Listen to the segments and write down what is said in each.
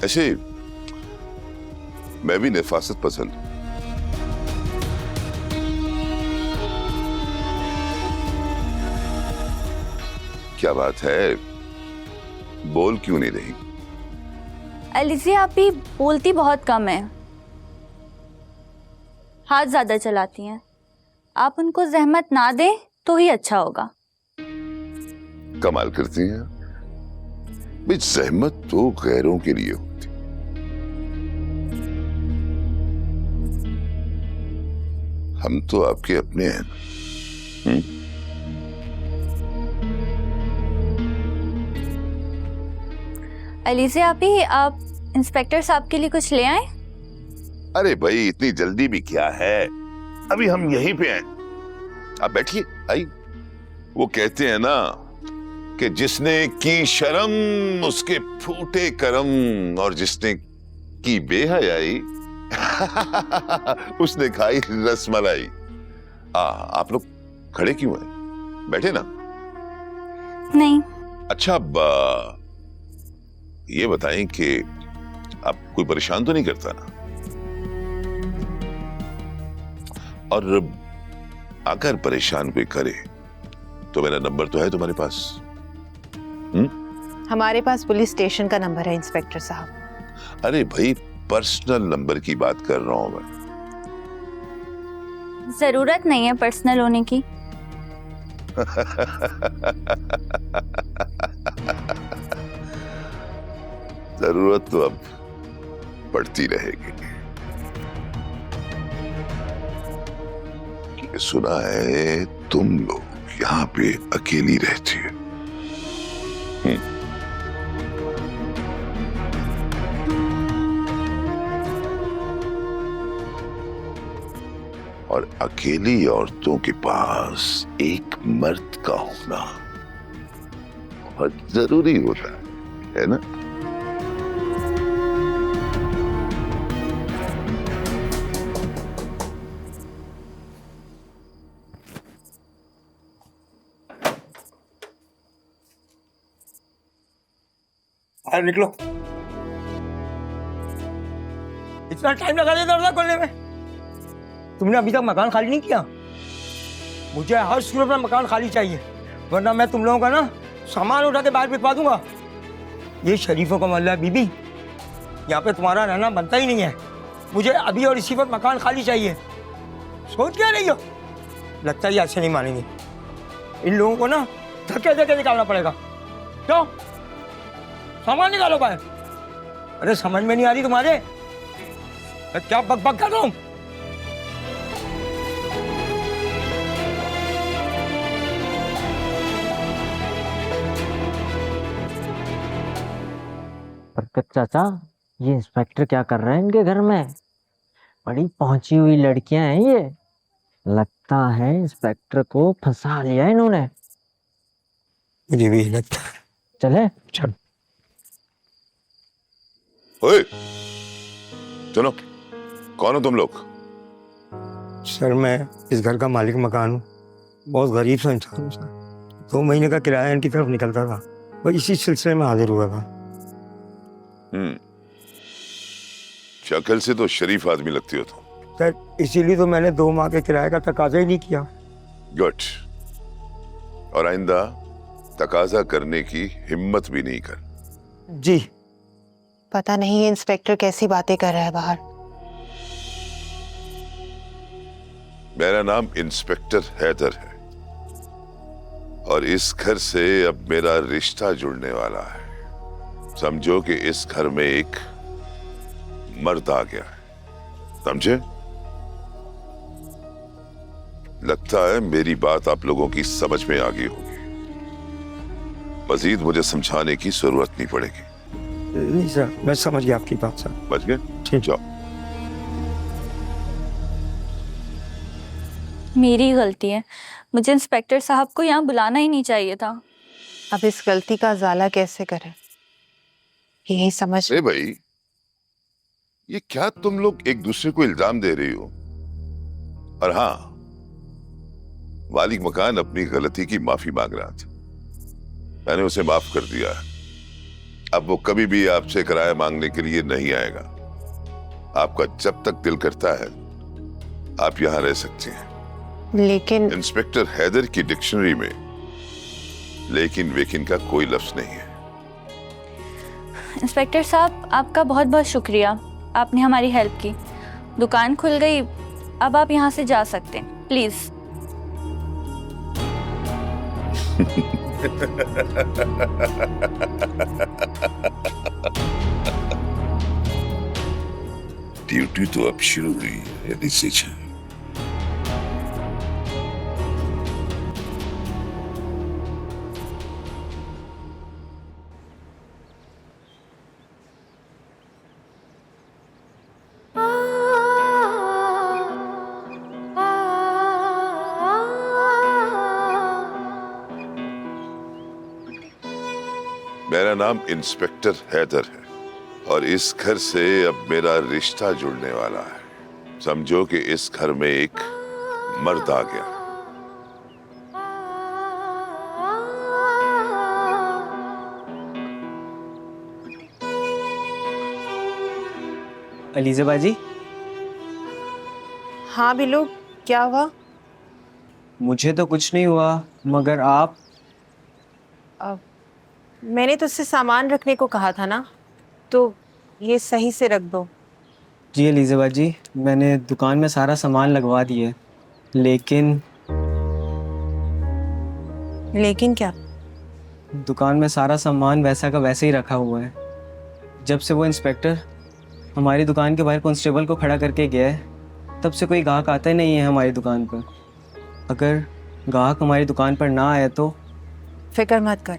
ऐसे मैं भी नफासत पसंद हूं। क्या बात है, बोल क्यों नहीं रही? एलिज़ा आप भी बोलती बहुत कम है, हाथ ज्यादा चलाती हैं। आप उनको जहमत ना दें तो ही अच्छा होगा। कमाल करती हैं भाई, जहमत तो गैरों के लिए होती। हम तो आपके अपने हैं। एलिज़ा आप इंस्पेक्टर साहब के लिए कुछ ले आए? अरे भाई इतनी जल्दी भी क्या है, अभी हम यहीं पे हैं। आप बैठिए, आई। वो कहते हैं ना कि जिसने की शर्म उसके फूटे करम, और जिसने की बेहयाई उसने खाई रसमलाई। आप लोग खड़े क्यों हैं? बैठे ना। नहीं। अच्छा, अब ये बताएं कि आप कोई परेशान तो नहीं करता ना? और अगर परेशान कोई करे तो मेरा नंबर तो है तुम्हारे पास। हमारे पास पुलिस स्टेशन का नंबर है इंस्पेक्टर साहब। अरे भाई, पर्सनल नंबर की बात कर रहा हूं मैं। जरूरत नहीं है पर्सनल होने की। जरूरत तो अब पड़ती रहेगी। कि सुना है तुम लोग यहाँ पे अकेली रहती है। और अकेली औरतों के पास एक मर्द का होना बहुत जरूरी होता है ना? बाहर निकलो। इतना टाइम लगा दिया दरवाजा खोलने में। तुमने अभी तक मकान खाली नहीं किया? मुझे हर सूरत में मकान खाली चाहिए, वरना मैं तुम लोगों का ना सामान उठा के बाहर भिजवा दूंगा। ये शरीफों का मोहल्ला है बीबी, यहाँ पे तुम्हारा रहना बनता ही नहीं है। मुझे अभी और इसी वक्त मकान खाली चाहिए। सोच क्या रही हो? लगता है ऐसे नहीं मानेंगे। इन लोगों को ना धक्के धक्के निकालना पड़ेगा। क्यों? सामान निकालो बाहर। अरे समझ में नहीं आ रही तुम्हारे? मैं क्या बक बक कर रहा हूं? बरकत चाचा, ये इंस्पेक्टर क्या कर रहे हैं इनके घर में? बड़ी पहुंची हुई लड़कियां हैं ये। लगता है इंस्पेक्टर को फंसा लिया इन्होंने। मुझे भी लगता है। चले चल। ओए, सुनो, कौन हो तुम लोग? सर, मैं इस घर का मालिक मकान हूँ। बहुत गरीब सा इंसान हूँ सर। 2 महीने का किराया इनकी तरफ निकलता था, वही इसी सिलसिले में हाजिर हुआ था। शक्ल से तो शरीफ आदमी लगती हो तुम। सर, इसीलिए तो मैंने 2 माह के किराए का तकाजा ही नहीं किया। गुड। और आइंदा तकाजा करने की हिम्मत भी नहीं कर। जी। पता नहीं ये इंस्पेक्टर कैसी बातें कर रहा है बाहर। मेरा नाम इंस्पेक्टर हैदर है, और इस घर से अब मेरा रिश्ता जुड़ने वाला है। समझो कि इस घर में एक मर्द आ गया है, समझे? लगता है मेरी बात आप लोगों की समझ में आ गई होगी। मजीद मुझे समझाने की जरूरत नहीं पड़ेगी। नहीं सर, मैं समझ गया आपकी बात सर। समझ गए? ठीक। जाओ। मेरी गलती है, मुझे इंस्पेक्टर साहब को यहाँ बुलाना ही नहीं चाहिए था। अब इस गलती का उजाला कैसे करें, यही समझ। अरे भाई, ये क्या तुम लोग एक दूसरे को इल्जाम दे रही हो? और हाँ, मालिक मकान अपनी गलती की माफी मांग रहा था, मैंने उसे माफ कर दिया है। अब वो कभी भी आपसे किराया मांगने के लिए नहीं आएगा। आपका जब तक दिल करता है आप यहां रह सकते हैं। लेकिन इंस्पेक्टर हैदर की डिक्शनरी में लेकिन वेकिन का कोई लफ्ज नहीं है। इंस्पेक्टर साहब, आपका बहुत बहुत शुक्रिया, आपने हमारी हेल्प की। दुकान खुल गई, अब आप यहाँ से जा सकते हैं, प्लीज। ड्यूटी तो अब शुरू हुई है, मेरा नाम इंस्पेक्टर हैदर है और इस घर से अब मेरा रिश्ता जुड़ने वाला है। समझो कि इस घर में एक मर्द आ गया। अलीज़ा बाजी, हाँ बिल्लू, क्या हुआ? मुझे तो कुछ नहीं हुआ, मगर आप। मैंने तुझसे सामान रखने को कहा था ना, तो ये सही से रख दो। जी अलीज़ा बाजी, मैंने दुकान में सारा सामान लगवा दिया, लेकिन लेकिन क्या? दुकान में सारा सामान वैसा का वैसे ही रखा हुआ है। जब से वो इंस्पेक्टर हमारी दुकान के बाहर कांस्टेबल को खड़ा करके गया है, तब से कोई ग्राहक आता ही नहीं है हमारी दुकान पर। अगर ग्राहक हमारी दुकान पर ना आए तो? फिक्र मत कर,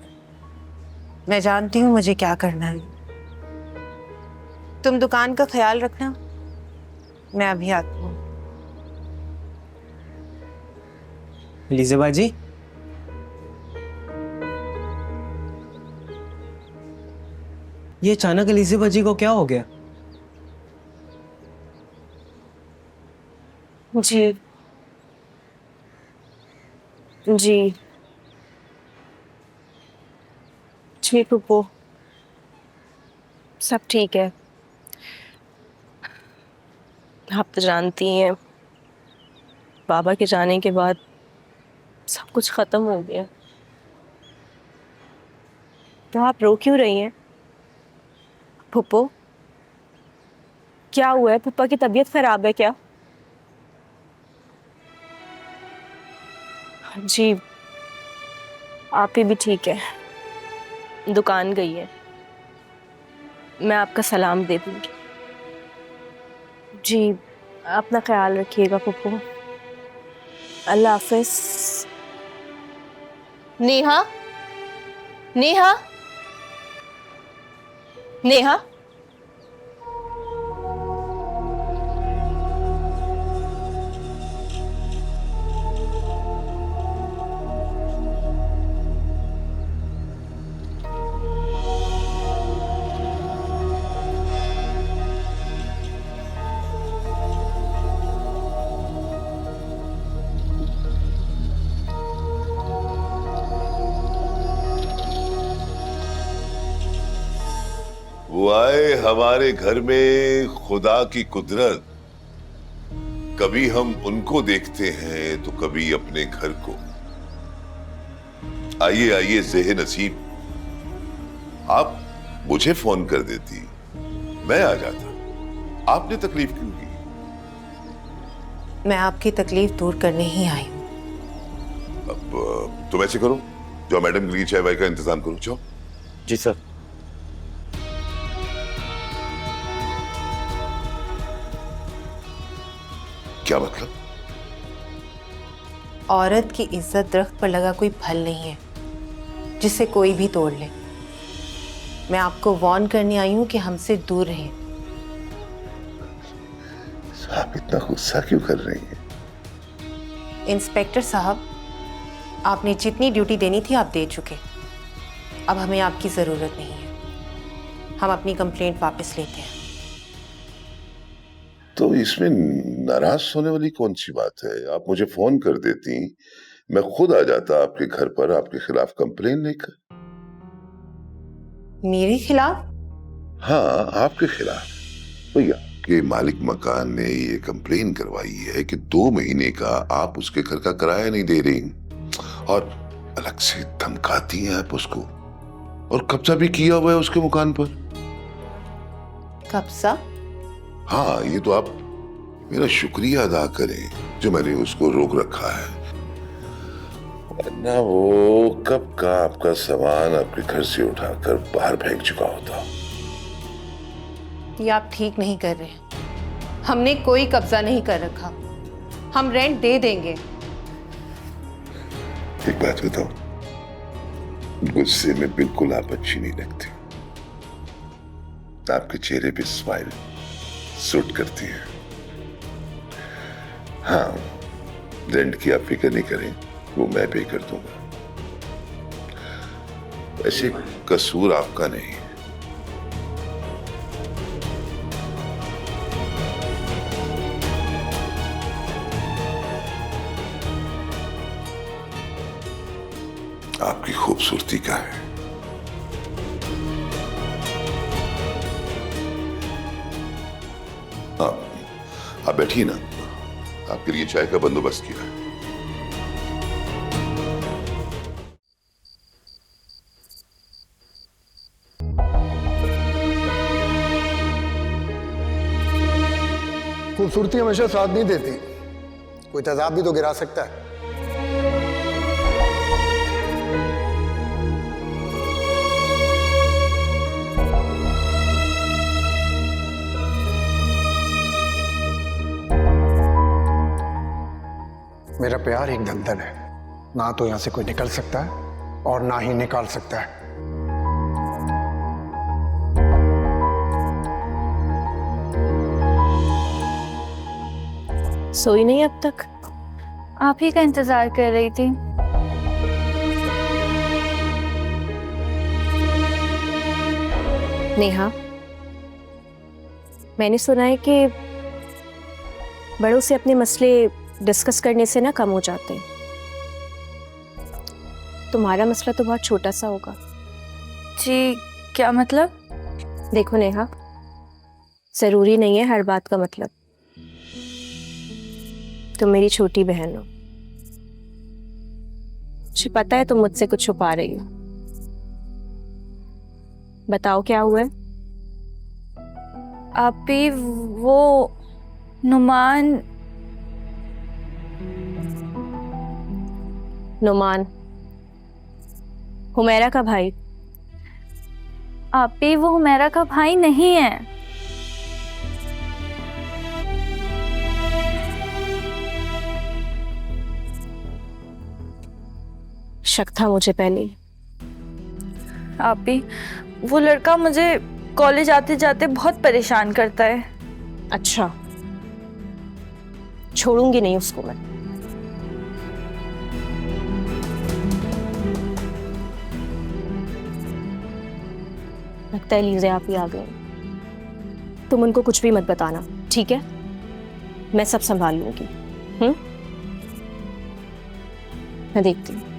मैं जानती हूँ मुझे क्या करना है। तुम दुकान का ख्याल रखना, मैं अभी आती हूँ। अलीज़ा बाजी, ये अचानक अलीज़ा बाजी को क्या हो गया? जी जी जी पुप्पो, सब ठीक है। आप तो जानती हैं, बाबा के जाने के बाद सब कुछ खत्म हो गया। तो आप रो क्यों रही हैं पुप्पो? क्या हुआ है? पुप्पा की तबीयत खराब है क्या? जी, आप ही भी ठीक है, दुकान गई है। मैं आपका सलाम दे दूंगी। जी, अपना ख्याल रखिएगा पुप्पो। अल्लाह हाफिज। नेहा, नेहा, नेहा, वो आए हमारे घर में खुदा की कुदरत। कभी हम उनको देखते हैं तो कभी अपने घर को। आइए आइए ज़ेह नसीब, आप मुझे फोन कर देती, मैं आ जाता। आपने तकलीफ क्यों की? मैं आपकी तकलीफ दूर करने ही आई हूँ। अब तुम ऐसे करो, जो मैडम के लिए चाय वाय का इंतजाम करो। जाओ। जी सर। क्या मतलब? औरत की इज्जत दरख्त पर लगा कोई फल नहीं है जिसे कोई भी तोड़ ले। मैं आपको वार्न करने आई हूं कि हमसे दूर रहें। आप इतना गुस्सा क्यों कर रही हैं? इंस्पेक्टर साहब, आपने जितनी ड्यूटी देनी थी आप दे चुके। अब हमें आपकी जरूरत नहीं है। हम अपनी कंप्लेंट वापस लेते हैं। तो इसमें नाराज होने वाली कौन सी बात है? आप मुझे फोन कर देती, मैं खुद आ जाता आपके घर पर आपके खिलाफ कंप्लेन लेकर। मेरे खिलाफ? हाँ, आपके खिलाफ। भैया कि मालिक मकान ने ये कंप्लेन करवाई है कि 2 महीने का आप उसके घर का किराया नहीं दे रही और अलग से धमकाती हैं आप उसको, और कब्जा भी किया हुआ है उसके मकान पर। कब्जा? हाँ, ये तो आप मेरा शुक्रिया अदा करें जो मैंने उसको रोक रखा है, वरना वो कब का आपका सामान आपके घर से उठाकर बाहर फेंक चुका होता। ये आप ठीक नहीं कर रहे। हमने कोई कब्जा नहीं कर रखा, हम रेंट दे देंगे। एक बात बताओ, गुस्से में बिल्कुल आप अच्छी नहीं लगती। आपके चेहरे पे स्माइल सूट करती है। हाँ, रेंट की आप फिक्र नहीं करें, वो मैं पे कर दूंगा। ऐसे कसूर आपका नहीं। आपकी खूबसूरती का है। आप बैठिए ना, आपके लिए चाय का बंदोबस्त किया है। खूबसूरती हमेशा साथ नहीं देती, कोई तेजाब भी तो गिरा सकता है। मेरा प्यार एक दलदल है, ना तो यहां से कोई निकल सकता है और ना ही निकाल सकता है। सोई नहीं अब तक? आप ही का इंतजार कर रही थी। नेहा, मैंने सुना है कि बड़ों से अपने मसले डिस्कस करने से ना कम हो जाते हैं। तुम्हारा मसला तो बहुत छोटा सा होगा। जी, क्या मतलब? देखो नेहा, जरूरी नहीं है हर बात का मतलब। तुम मेरी छोटी बहन हो, मुझे पता है तुम मुझसे कुछ छुपा रही हो। बताओ क्या हुआ है? आप भी वो नुमान हुमैरा का भाई? आप भी वो हुमैरा का भाई नहीं है। शक था मुझे पहले। आप भी वो लड़का मुझे कॉलेज आते जाते बहुत परेशान करता है। अच्छा, छोड़ूंगी नहीं उसको मैं। लगता है लीजे आप ही आ गए। तुम उनको कुछ भी मत बताना, ठीक है? मैं सब संभाल लूंगी। मैं देखती हूँ।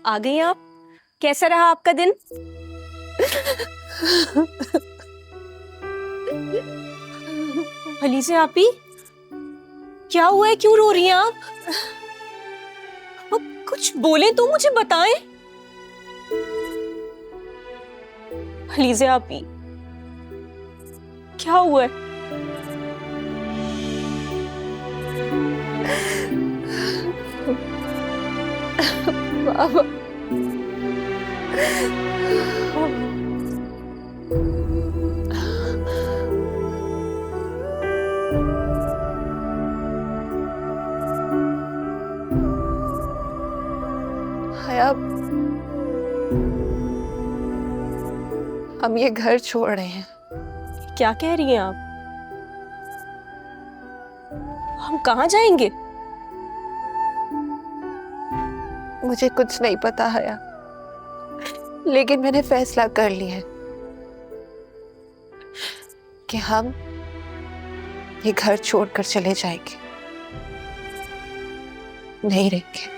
आ गई आप? कैसा रहा आपका दिन? अलीज़ा आपी, क्या हुआ है? क्यों रो रही हैं आप? अब कुछ बोले तो मुझे बताएं। अलीज़ा आपी, क्या हुआ है? बाबा, हम ये घर छोड़ रहे हैं। क्या कह रही हैं आप? हम कहाँ जाएंगे? मुझे कुछ नहीं पता हया, लेकिन मैंने फैसला कर लिया है। कि हम ये घर छोड़कर चले जाएंगे, नहीं रहेंगे।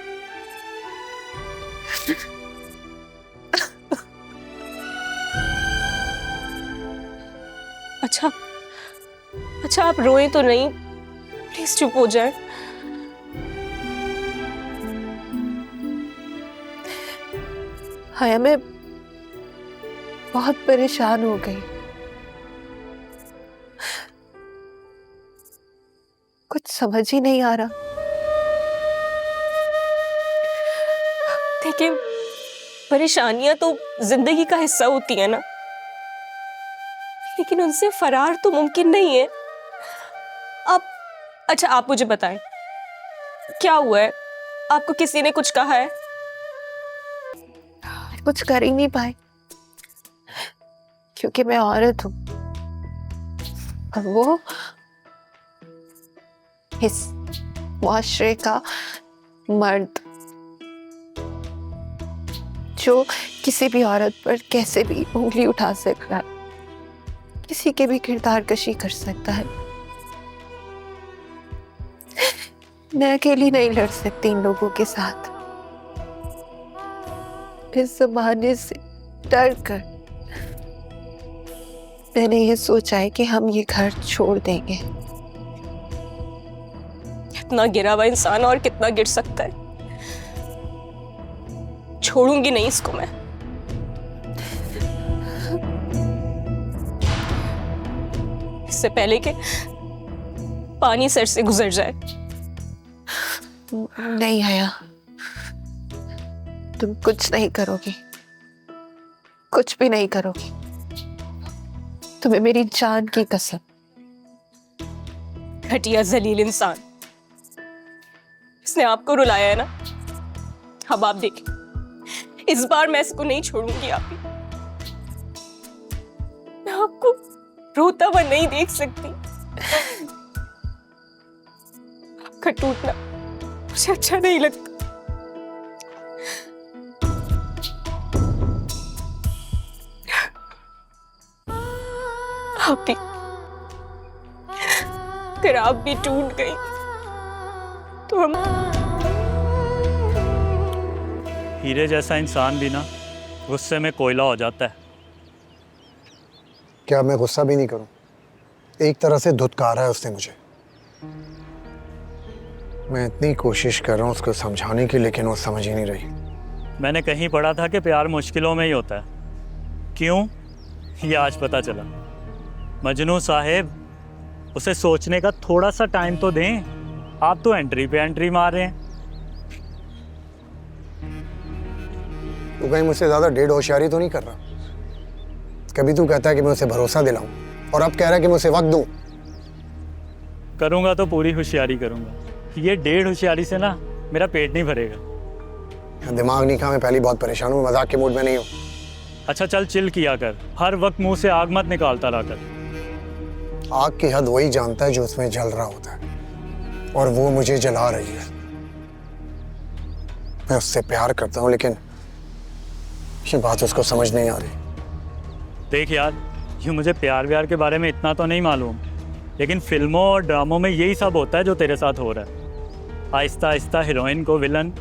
अच्छा अच्छा, आप रोए तो नहीं, प्लीज चुप हो जाए। हाया, मैं बहुत परेशान हो गई। कुछ समझ ही नहीं आ रहा। देखिए, परेशानियां तो जिंदगी का हिस्सा होती है ना, लेकिन उनसे फरार तो मुमकिन नहीं है। अच्छा आप मुझे बताएं, क्या हुआ है? आपको किसी ने कुछ कहा है? कुछ कर ही नहीं पाए क्योंकि मैं औरत हूं और वो इस मुआशरे का मर्द, जो किसी भी औरत पर कैसे भी उंगली उठा सकता है, किसी के भी किरदार कशी कर सकता है। मैं अकेली नहीं लड़ सकती इन लोगों के साथ। इस जमाने से डर कर मैंने ये सोचा है कि हम ये घर छोड़ देंगे। कितना गिरा हुआ इंसान और कितना गिर सकता है। छोड़ूंगी नहीं इसको मैं। इससे पहले कि पानी सर से गुजर जाए। नहीं आया, तुम कुछ नहीं करोगी, कुछ भी नहीं करोगी। तुम्हें मेरी जान की कसम। घटिया जलील इंसान, इसने आपको रुलाया है ना? अब आप देखिए, इस बार मैं इसको नहीं छोड़ूंगी। आप ही, मैं आपको रोता हुआ नहीं देख सकती। आपका टूटना मुझे अच्छा नहीं लगता। आप भी, अगर आप भी टूट गई तो हम। हीरे जैसा इंसान भी ना गुस्से में कोयला हो जाता है। क्या मैं गुस्सा भी नहीं करूं? एक तरह से धुतकारा है उसने मुझे। मैं इतनी कोशिश कर रहा हूं उसको समझाने की, लेकिन वो समझ ही नहीं रही। मैंने कहीं पढ़ा था कि प्यार मुश्किलों में ही होता है। क्यों, ये आज पता चला। मजनू साहेब, उसे सोचने का थोड़ा सा टाइम तो दें। आप तो एंट्री पे एंट्री मार रहे हैं। तू कहीं मुझसे ज्यादा डेढ़ होशियारी तो नहीं कर रहा? कभी तू कहता है कि मैं उसे भरोसा दिलाऊं और अब कह रहा है कि मैं उसे वक्त दूं। करूँगा तो पूरी होशियारी करूँगा। ये डेढ़ होशियारी से ना मेरा पेट नहीं भरेगा। दिमाग नहीं खा, मैं पहले बहुत परेशान हूँ, मजाक के मूड में नहीं हूँ। अच्छा चल चिल किया कर, हर वक्त मुंह से आग मत निकालता रहा कर। आग की हद वही जानता है जो उसमें जल रहा होता है, और वो मुझे जला रही है। मैं उससे प्यार करता हूँ, लेकिन ये बात उसको समझ नहीं आ रही। देख यार, यूँ मुझे प्यार व्यार के बारे में इतना तो नहीं मालूम, लेकिन फिल्मों और ड्रामों में यही सब होता है जो तेरे साथ हो रहा है। आहिस्ता आहिस्ता हीरोइन को विलन,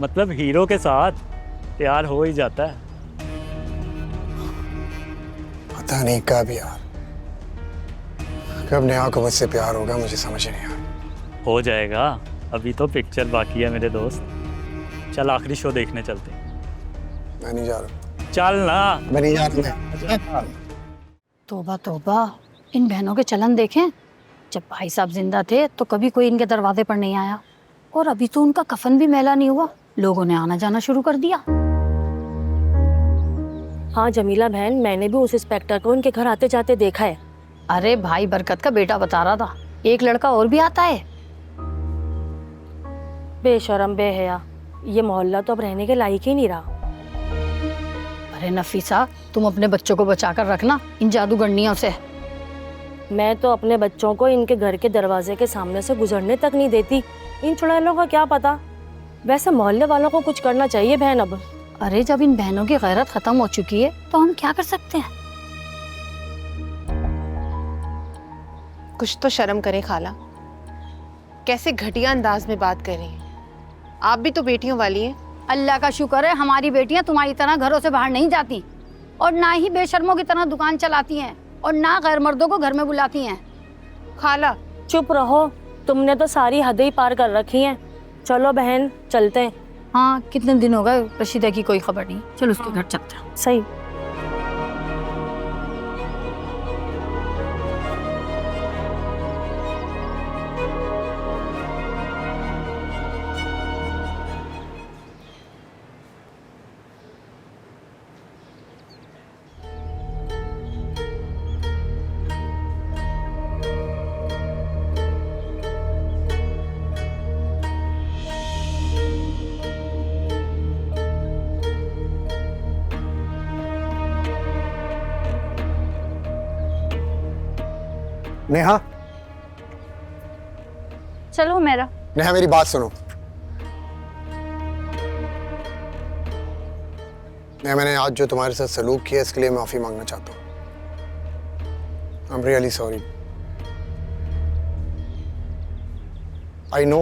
मतलब हीरो के साथ प्यार हो ही जाता है। पता नहीं कब यार, कब नेहा को मुझसे प्यार होगा, मुझे समझ नहीं आ रहा। हो जाएगा, अभी तो पिक्चर बाकी है मेरे दोस्त। चल आखिरी शो देखने चलते हैं। मैं नहीं जा रहा। चल ना। मैं नहीं जा रहा। तौबा तौबा, इन बहनों के चलन देखें। जब भाई साहब जिंदा थे तो कभी कोई इनके दरवाजे पर नहीं आया, और अभी तो उनका कफन भी मैला नहीं हुआ, लोगों ने आना जाना शुरू कर दिया। हाँ जमीला बहन, मैंने भी उस इंस्पेक्टर को उनके घर आते जाते देखा है। अरे भाई बरकत का बेटा बता रहा था, एक लड़का और भी आता है। बेशरम बेहया, ये मोहल्ला तो अब रहने के लायक ही नहीं रहा। अरे नफीसा, तुम अपने बच्चों को बचा कर रखना इन जादूगरनियों से। मैं तो अपने बच्चों को इनके घर के दरवाजे के सामने से गुजरने तक नहीं देती। इन चुड़ैलों का क्या पता। वैसे मोहल्ले वालों को कुछ करना चाहिए बहन अब। अरे जब इन बहनों की गैरत खत्म हो चुकी है तो हम क्या कर सकते हैं? कुछ तो शर्म करें खाला, कैसे घटिया अंदाज में बात कर रही हैं। आप भी तो बेटियों वाली हैं। अल्लाह का शुक्र है हमारी बेटियां तुम्हारी तरह घरों से बाहर नहीं जाती और ना ही बेशर्मों की तरह दुकान चलाती हैं और ना गैर मर्दों को घर में बुलाती हैं। खाला चुप रहो, तुमने तो सारी हदें ही पार कर रखी हैं। चलो बहन चलते हैं। हाँ, कितने दिन हो गए रशीदा की कोई खबर नहीं। चलो उसके घर चलते हैं। सही। नेहा, चलो मेरा। नेहा मेरी बात सुनो। नेहा, मैंने आज जो तुम्हारे साथ सलूक किया इसके लिए माफी मांगना चाहता हूँ। आई am really sorry. I know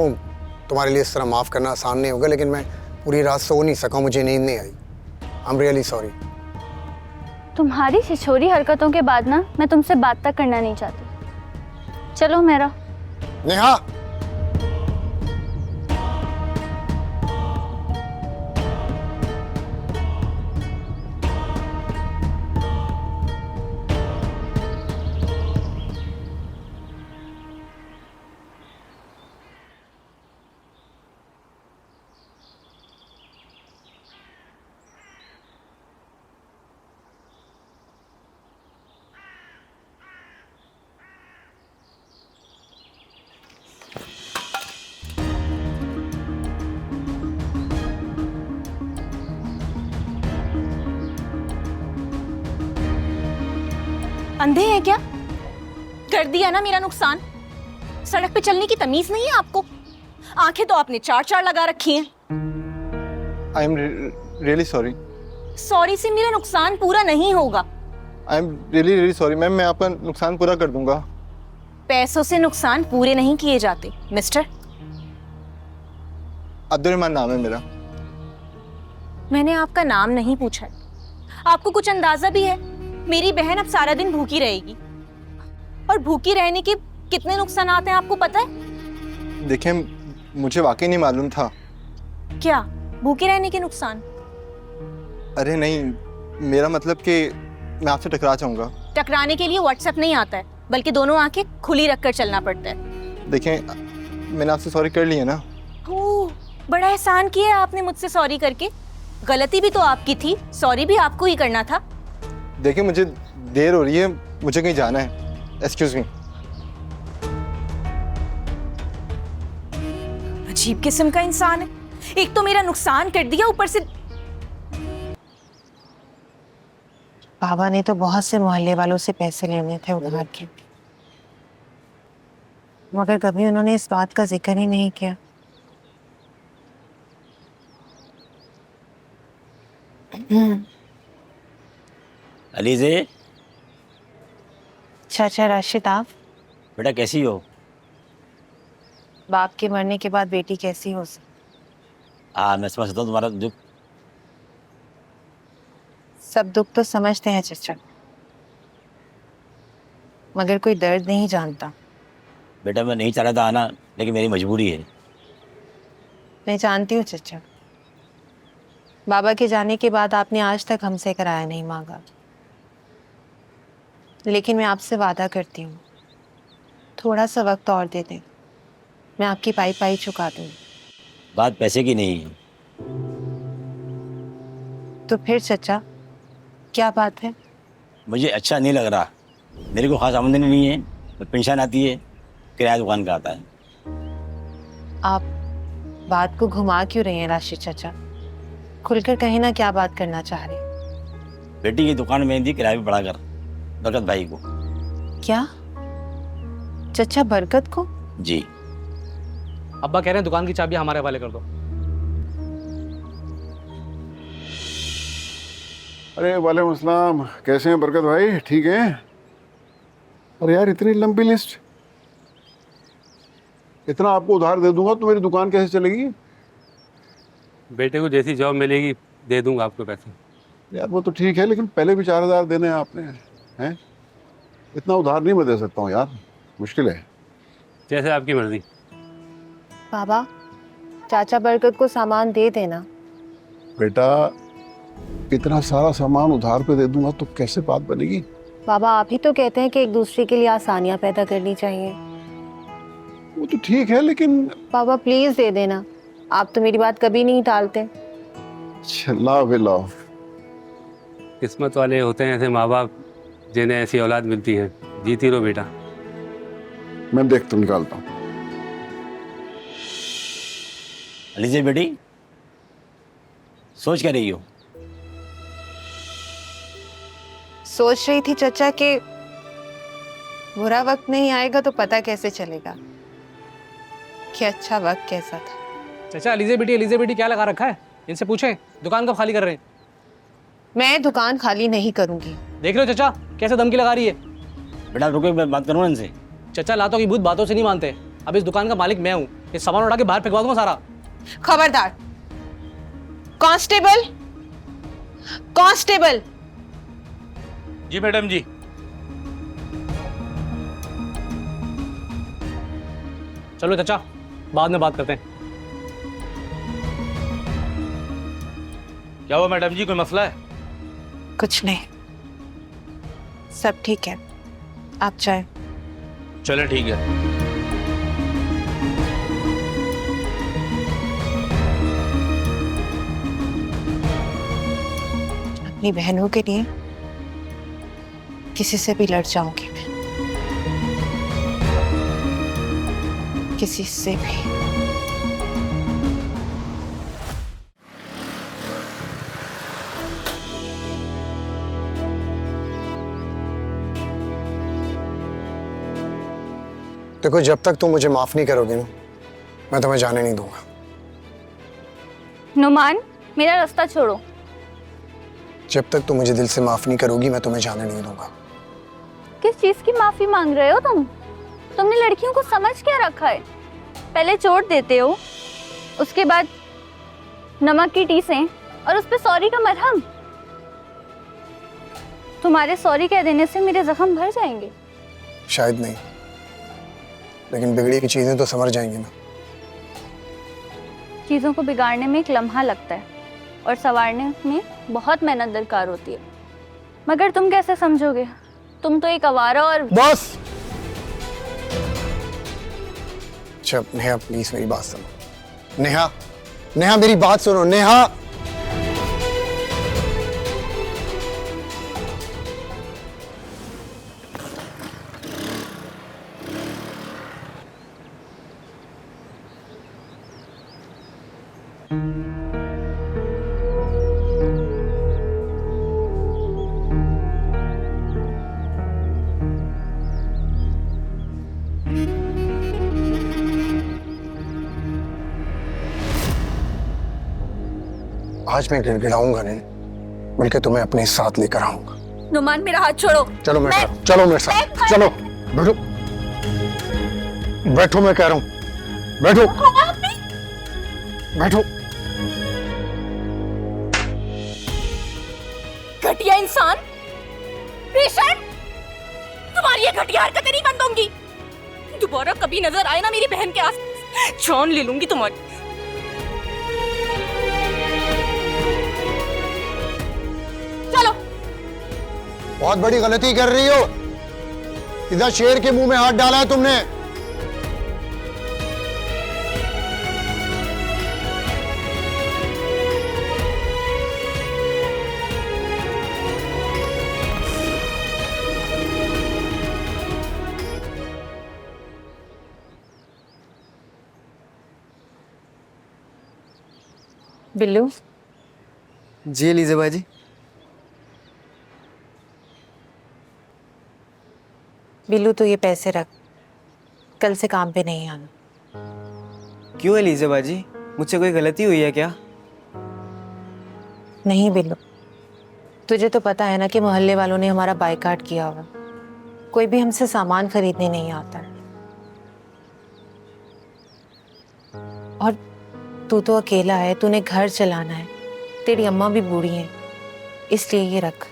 तुम्हारे लिए इस तरह माफ करना आसान नहीं होगा, लेकिन मैं पूरी रात सो नहीं सका, मुझे नींद नहीं आई। I am really sorry. तुम्हारी छिछोरी हरकतों के बाद ना मैं तुमसे बात तक करना नहीं चाहती। चलो मेरा। नेहा, अंधे हैं क्या? कर दिया ना मेरा नुकसान। सड़क पे चलने की तमीज नहीं है आपको? आंखें तो आपने चार चार लगा रखी हैं। आई एम रियली सॉरी। सॉरी से मेरा नुकसान पूरा नहीं होगा। आई am really really sorry ma'am, मैं आपका नुकसान पूरा कर दूंगा। पैसों से नुकसान पूरे नहीं किए जाते मिस्टर। अब्दुर्रहमान नाम है मेरा। मैंने आपका नाम नहीं पूछा है। आपको कुछ अंदाजा भी है मेरी बहन अब सारा दिन भूखी रहेगी? और भूखी रहने के कितने नुकसान आते हैं आपको पता है? देखिए मुझे वाकई नहीं मालूम था। क्या भूखे रहने के नुकसान? अरे नहीं, मेरा मतलब कि मैं आपसे टकरा जाऊंगा। टकराने के लिए व्हाट्सएप नहीं आता है, बल्कि दोनों आंखें खुली रखकर चलना पड़ता है। देखें मैंने आपसे सॉरी कर लिया ना। ओह, बड़ा एहसान किया आपने मुझसे सॉरी करके। गलती भी तो आपकी थी, सॉरी भी आपको ही करना था। देखिए मुझे देर हो रही है, मुझे कहीं जाना है। Excuse me. अजीब किस्म का इंसान है, एक तो मेरा नुकसान कर दिया, ऊपर से। बाबा ने तो बहुत से मोहल्ले वालों से पैसे लेने थे उधार के, मगर कभी उन्होंने इस बात का जिक्र ही नहीं किया। अलीज़े। चाचा राशिद, आप बेटा कैसी हो? बाप के मरने के बाद बेटी कैसी हो सकती? हाँ मैं समझ सकता हूँ तुम्हारा दुख। सब दुख तो समझते हैं चाचा, मगर कोई दर्द नहीं जानता। बेटा मैं नहीं चाह रहा था आना, लेकिन मेरी मजबूरी है। मैं जानती हूँ चाचा, बाबा के जाने के बाद आपने आज तक हमसे किराया नहीं मांगा, लेकिन मैं आपसे वादा करती हूँ थोड़ा सा वक्त और दे दें, मैं आपकी पाई पाई चुका दूँगी। बात पैसे की नहीं है। तो फिर चाचा क्या बात है? मुझे अच्छा नहीं लग रहा। मेरे को खास आमदनी नहीं है, तो पेंशन आती है, किराया दुकान का आता है। आप बात को घुमा क्यों रहे हैं राशिद चाचा? खुलकर कहीं ना क्या बात करना चाह रहे हैं? बेटी की दुकान में दी किराया भी बढ़ा कर बरकत भाई को। क्या चाचा, बरकत को? जी। अब्बा कह रहे हैं दुकान की चाबी हमारे हवाले कर दो। अरे वालेकुम अस्सलाम, कैसे हैं बरकत भाई? ठीक हैं? अरे यार इतनी लंबी लिस्ट, इतना आपको उधार दे दूंगा तो मेरी दुकान कैसे चलेगी? बेटे को जैसी जॉब मिलेगी दे दूंगा आपको पैसे। यार वो तो ठीक है, लेकिन पहले भी 4,000 देने हैं आपने, हैं? इतना उधार नहीं मैं दे सकता हूँ यार, मुश्किल है। जैसे आपकी मर्जी। बाबा, चाचा बरकत को सामान दे देना। बेटा, इतना सारा सामान उधार पे दे दूंगा तो कैसे बात बनेगी? बाबा, आप ही तो कहते हैं कि एक दूसरे के लिए आसानियां पैदा करनी चाहिए। वो तो ठीक है, लेकिन बाबा प्लीज दे देना, आप तो मेरी बात कभी नहीं टालते। लाओ बे लाओ। किस्मत वाले होते हैं ऐसे माँ बाप जिन्हें ऐसी औलाद मिलती है। जीती रहो बेटा। मैं देखता हूँ, निकालता हूँ। लीजिए बेटी, सोच क्या रही हो? सोच रही थी चाचा कि बुरा वक्त नहीं आएगा तो पता कैसे चलेगा कि अच्छा वक्त कैसा था। चाचा एलिजे बेटी क्या लगा रखा है? इनसे पूछें दुकान कब खाली कर रहे हैं। मैं दुकान खाली नहीं करूंगी। देख रहे हो चाचा कैसे धमकी लगा रही है। बेटा रुको, मैं बात करूँ इनसे। चाचा लातों की भूत बातों से नहीं मानते। अब इस दुकान का मालिक मैं हूँ, ये सामान उठा के बाहर फेंकवा दूंगा सारा। खबरदार! Constable, constable! जी मैडम जी। चलो चाचा, बाद में बात करते हैं। क्या हुआ मैडम जी, कोई मसला है? कुछ नहीं, सब ठीक है, आप जाए। चलो ठीक है। अपनी बहनों के लिए किसी से भी लड़ जाऊंगी मैं, किसी से भी। देखो, जब तक तुम मुझे माफ नहीं करोगे ना, मैं तुम्हें जाने नहीं दूंगा। नुमान, मेरा रास्ता छोड़ो। जब तक तुम मुझे दिल से माफ नहीं करोगी, मैं तुम्हें जाने नहीं दूंगा। किस चीज की माफी मांग रहे हो तुम? तुमने लड़कियों को समझ क्या रखा है? पहले चोट देते हो, उसके बाद नमक की टीसें और उस पे सॉरी का मरहम। तुम्हारे सॉरी कह देने से मेरे जख्म भर जाएंगे। शायद नहीं, लेकिन बिगड़ी की चीजें तो समझ जाएंगी ना। चीजों को बिगाड़ने में एक लम्हा लगता है और संवारने में बहुत मेहनत दरकार होती है, मगर तुम कैसे समझोगे? तुम तो एक आवारा और बस। अच्छा नेहा, प्लीज मेरी बात सुनो। नेहा, नेहा मेरी बात सुनो। नेहा, आज मैं गिड़गिड़ाऊंगा नहीं, बल्कि तुम्हें अपने साथ लेकर आऊंगा। नुमान, मेरा हाथ छोड़ो। चलो मेरे साथ, चलो मेरे साथ, चलो बैठो, बैठो, मैं कह रहा हूं, बैठो, बैठो। घटिया इंसान, बेशर्म, तुम्हारी ये घटिया हरकतें नहीं बंद होंगी। दोबारा कभी नजर आए ना मेरी बहन के आस, जान ले लूंगी तुम्हारी। चलो। बहुत बड़ी गलती कर रही हो, इधर शेर के मुंह में हाथ डाला है तुमने। बिल्लू। जी एलिज़ा जी। बिल्लू, तो ये पैसे रख, कल से काम पे नहीं आना। क्यों एलिज़ा जी, मुझसे कोई गलती हुई है क्या? नहीं बिल्लू, तुझे तो पता है ना कि मोहल्ले वालों ने हमारा बायकॉट किया हुआ, कोई भी हमसे सामान खरीदने नहीं आता है। तू तो अकेला है, तूने घर चलाना है, तेरी अम्मा भी बूढ़ी है, इसलिए ये रख।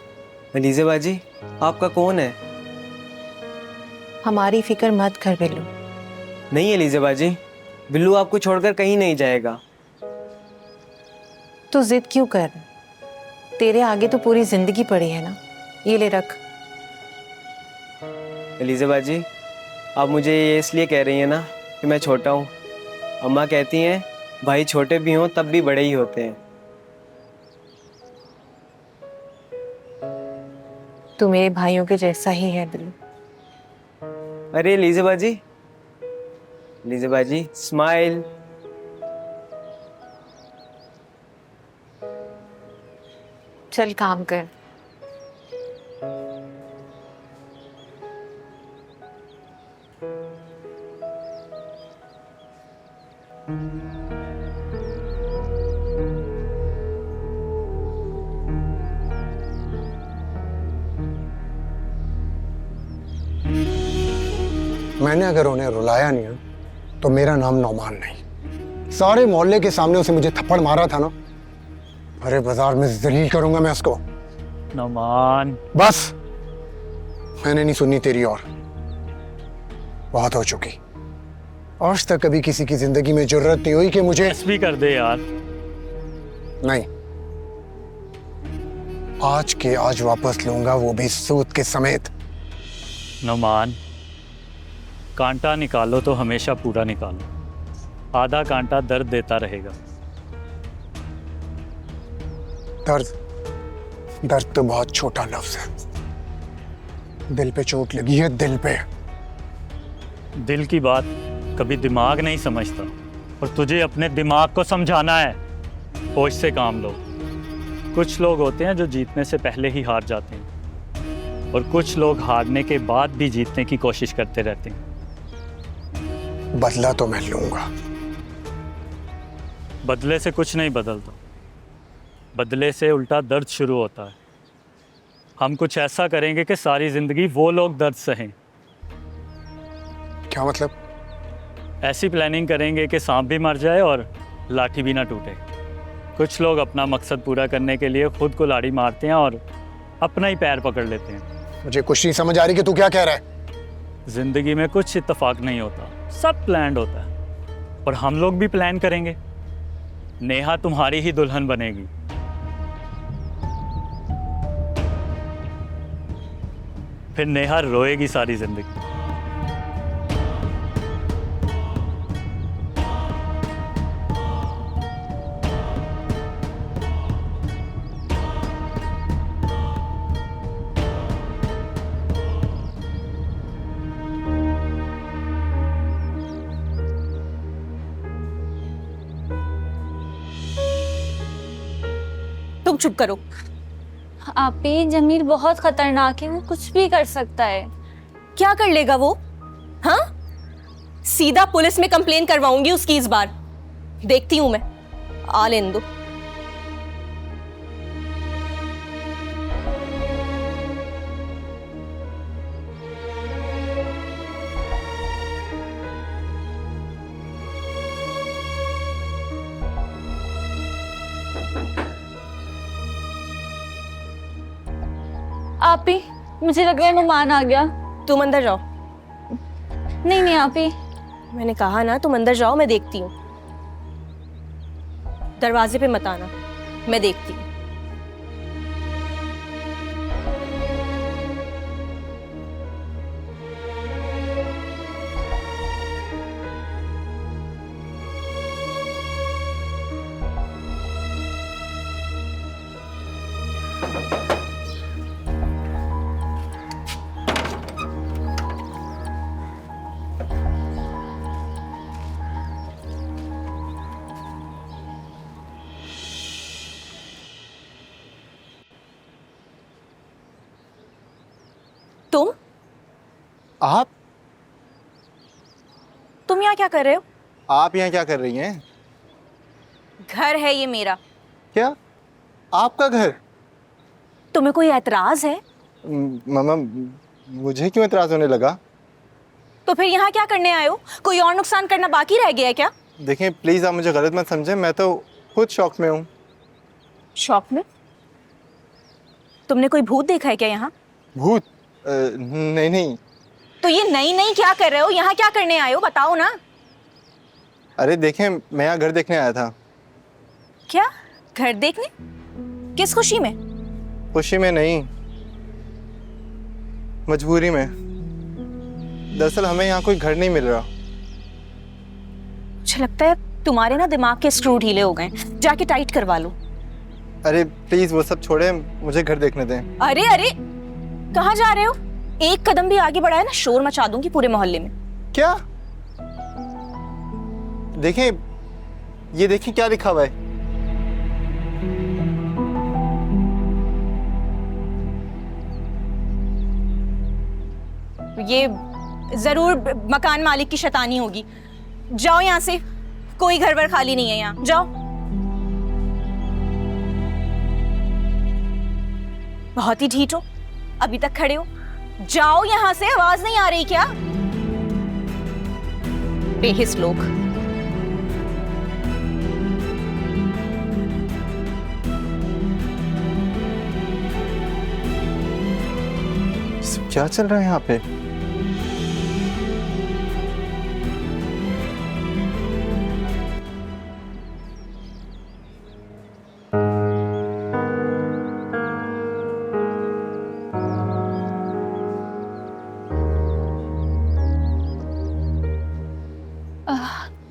अलीज़ा बाजी, आपका कौन है? हमारी फिक्र मत कर बिल्लू। नहीं अलीज़ा बाजी, बिल्लू आपको छोड़कर कहीं नहीं जाएगा। तू जिद क्यों कर? तेरे आगे तो पूरी जिंदगी पड़ी है ना, ये ले रख। अलीज़ा बाजी, आप मुझे ये इसलिए कह रही हैं ना कि मैं छोटा हूँ। अम्मा कहती हैं भाई छोटे भी हों तब भी बड़े ही होते हैं। तू मेरे भाइयों के जैसा ही है बिल्लू। अरे अलीज़ा बाजी, अलीज़ा बाजी स्माइल। चल काम कर। मैंने अगर उन्हें रुलाया नहीं ना तो मेरा नाम नौमान नहीं। सारे मोहल्ले के सामने उसे मुझे थप्पड़ मारा था ना, अरे बाजार में जलील करूंगा मैं उसको। नौमान, बस, मैंने नहीं सुननी तेरी और, बहुत हो चुकी। आज तक कभी किसी की जिंदगी में जरूरत नहीं हुई कि मुझे भी कर दे यार। नहीं, आज के आज वापस लूंगा, वो भी सूद के समेत। नौमान, कांटा निकालो तो हमेशा पूरा निकालो, आधा कांटा दर्द देता रहेगा। दर्द तो बहुत छोटा लफ्ज है। दिल पे चोट लगी है, दिल पे। दिल की बात कभी दिमाग नहीं समझता, और तुझे अपने दिमाग को समझाना है। होश से काम लो। कुछ लोग होते हैं जो जीतने से पहले ही हार जाते हैं, और कुछ लोग हारने के बाद भी जीतने की कोशिश करते रहते हैं। बदला तो मैं लूंगा। बदले से कुछ नहीं बदलता, बदले से उल्टा दर्द शुरू होता है। हम कुछ ऐसा करेंगे कि सारी जिंदगी वो लोग दर्द सहें। क्या मतलब? ऐसी प्लानिंग करेंगे कि सांप भी मर जाए और लाठी भी ना टूटे। कुछ लोग अपना मकसद पूरा करने के लिए खुद को लाठी मारते हैं और अपना ही पैर पकड़ लेते हैं। मुझे कुछ नहीं समझ आ रही कि तू क्या कह रहा है। जिंदगी में कुछ इत्तेफाक नहीं होता, सब प्लान्ड होता है। और हम लोग भी प्लान करेंगे। नेहा तुम्हारी ही दुल्हन बनेगी। फिर नेहा रोएगी सारी जिंदगी। तुम चुप करो। आप ही, जमील बहुत खतरनाक है, वो कुछ भी कर सकता है। क्या कर लेगा वो? हाँ, सीधा पुलिस में कंप्लेन करवाऊंगी उसकी इस बार। देखती हूं मैं, आ लेने दो। आप ही, मुझे लग रहा है नुमान आ गया। तुम अंदर जाओ। नहीं नहीं आप ही, मैंने कहा ना तुम अंदर जाओ, मैं देखती हूँ। दरवाजे पे मत आना, मैं देखती हूँ। तुम तुम यहाँ क्या कर रहे हो? आप यहाँ क्या कर रही हैं? घर है ये मेरा। क्या? आपका घर? तुम्हें कोई एतराज है? मामा, मुझे क्यों एतराज होने लगा? तो फिर यहाँ क्या करने आए हो? कोई और नुकसान करना बाकी रह गया है क्या? देखें प्लीज़ आप मुझे गलत मत समझें, मैं तो खुद शॉक में हूँ। शॉक में? तुमने कोई भूत देखा है क्या यहाँ? भूत? नहीं नहीं। तो ये नई नई क्या कर रहे हो यहाँ? क्या करने आए हो बताओ ना। अरे देखें, मैं यहाँ घर देखने आया था। क्या घर देखने? किस खुशी में? खुशी में नहीं, मजबूरी में। दरअसल हमें यहाँ कोई घर नहीं मिल रहा। मुझे लगता है तुम्हारे ना दिमाग के स्क्रू ढीले हो गए, जाके टाइट करवा लो। अरे प्लीज वो सब छोड़े, मुझे घर देखने दें। अरे अरे कहाँ जा रहे हो? एक कदम भी आगे बढ़ाया ना शोर मचा दूंगी पूरे मोहल्ले में। क्या? देखें, ये देखिए क्या लिखा हुआ है। ये जरूर मकान मालिक की शैतानी होगी। जाओ यहाँ से, कोई घर वर खाली नहीं है यहाँ, जाओ। बहुत ही ढीठ हो, अभी तक खड़े हो। जाओ यहाँ से, आवाज नहीं आ रही क्या? बेहिस लोग। क्या चल रहा है यहाँ पे?